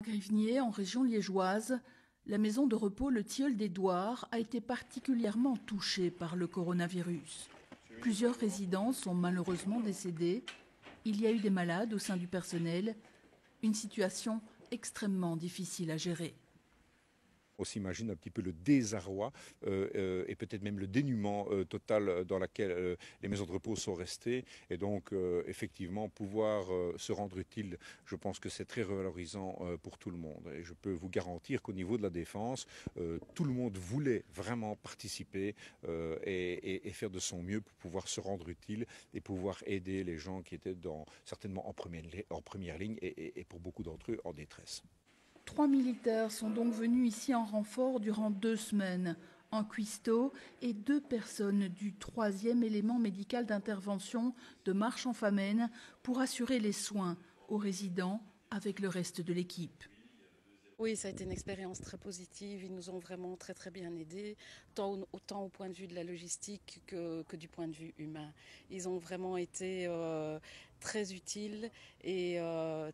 À Grivnier, en région liégeoise, la maison de repos Le Tilleul d'Édouard a été particulièrement touchée par le coronavirus. Plusieurs résidents sont malheureusement décédés. Il y a eu des malades au sein du personnel. Une situation extrêmement difficile à gérer. On s'imagine un petit peu le désarroi et peut-être même le dénuement total dans lequel les maisons de repos sont restées. Et donc, effectivement, pouvoir se rendre utile, je pense que c'est très revalorisant pour tout le monde. Et je peux vous garantir qu'au niveau de la défense, tout le monde voulait vraiment participer et faire de son mieux pour pouvoir se rendre utile et pouvoir aider les gens qui étaient certainement en première ligne et pour beaucoup d'entre eux en détresse. 3 militaires sont donc venus ici en renfort durant 2 semaines. Un cuistot et 2 personnes du 3e élément médical d'intervention de Marche-en-Famenne pour assurer les soins aux résidents avec le reste de l'équipe. Oui, ça a été une expérience très positive. Ils nous ont vraiment très bien aidés, autant au point de vue de la logistique que du point de vue humain. Ils ont vraiment été très utiles et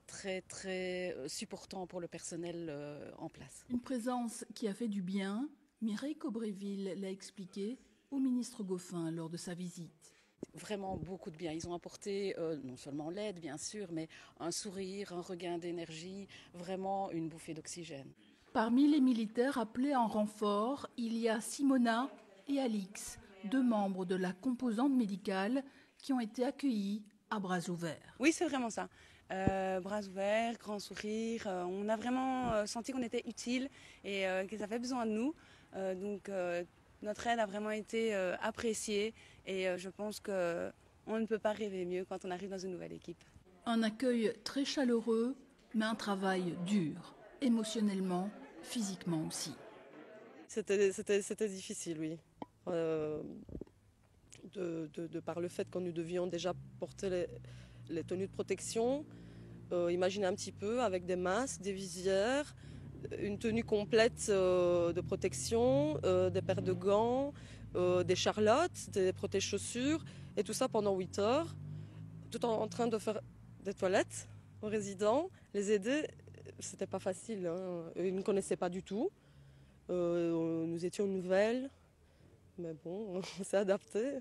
très supportants pour le personnel en place. Une présence qui a fait du bien. Mireille Cobréville l'a expliqué au ministre Goffin lors de sa visite. Vraiment beaucoup de bien. Ils ont apporté non seulement l'aide, bien sûr, mais un sourire, un regain d'énergie, vraiment une bouffée d'oxygène. Parmi les militaires appelés en renfort, il y a Simona et Alix, 2 membres de la composante médicale qui ont été accueillis à bras ouverts. Oui, c'est vraiment ça. Bras ouverts, grand sourire. On a vraiment senti qu'on était utile et qu'ils avaient besoin de nous. Donc notre aide a vraiment été appréciée et je pense qu'on ne peut pas rêver mieux quand on arrive dans une nouvelle équipe. Un accueil très chaleureux, mais un travail dur, émotionnellement, physiquement aussi. C'était difficile, oui. De par le fait que nous devions déjà porter les tenues de protection, imaginez un petit peu avec des masques, des visières, une tenue complète de protection, des paires de gants, des charlottes, des protège-chaussures, et tout ça pendant 8 heures, tout en train de faire des toilettes aux résidents, les aider. C'était pas facile, hein. Ils ne connaissaient pas du tout. Nous étions nouvelles, mais bon, on s'est adapté.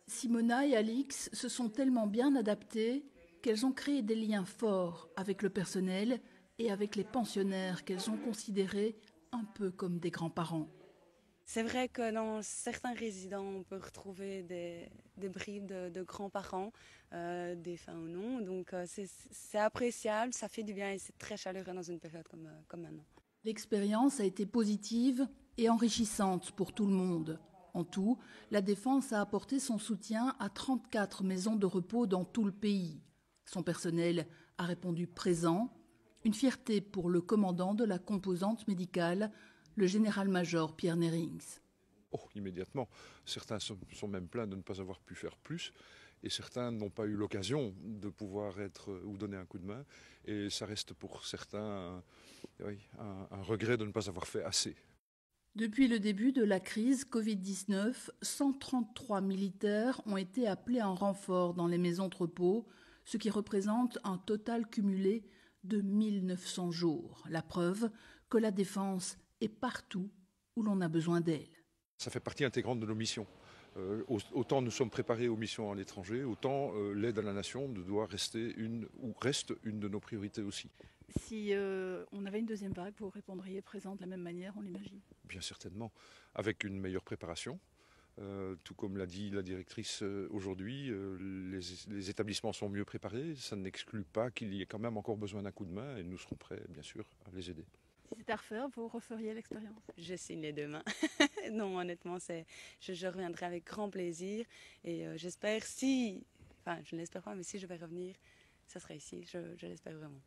Simona et Alix se sont tellement bien adaptées qu'elles ont créé des liens forts avec le personnel et avec les pensionnaires qu'elles ont considérés un peu comme des grands-parents. C'est vrai que dans certains résidents, on peut retrouver des bribes de grands-parents, défunts ou non. Donc c'est appréciable, ça fait du bien et c'est très chaleureux dans une période comme maintenant. L'expérience a été positive et enrichissante pour tout le monde. En tout, la Défense a apporté son soutien à 34 maisons de repos dans tout le pays. Son personnel a répondu présent. Une fierté pour le commandant de la composante médicale, le général-major Pierre Nerings. Oh, immédiatement. Certains sont même plaints de ne pas avoir pu faire plus et certains n'ont pas eu l'occasion de pouvoir être ou donner un coup de main. Et ça reste pour certains un regret de ne pas avoir fait assez. Depuis le début de la crise Covid-19, 133 militaires ont été appelés en renfort dans les maisons de repos, ce qui représente un total cumulé de 1900 jours. La preuve que la défense est partout où l'on a besoin d'elle. Ça fait partie intégrante de nos missions. Autant nous sommes préparés aux missions à l'étranger, autant l'aide à la nation reste une de nos priorités aussi. Si on avait une deuxième vague, vous répondriez présent de la même manière, on l'imagine? Bien certainement, avec une meilleure préparation. Tout comme l'a dit la directrice aujourd'hui, les établissements sont mieux préparés. Ça n'exclut pas qu'il y ait quand même encore besoin d'un coup de main et nous serons prêts, bien sûr, à les aider. Si c'était à refaire, vous referiez l'expérience? Je signe les 2 mains. Non, honnêtement, je reviendrai avec grand plaisir et j'espère je ne l'espère pas, mais si je vais revenir, ça sera ici, je l'espère vraiment.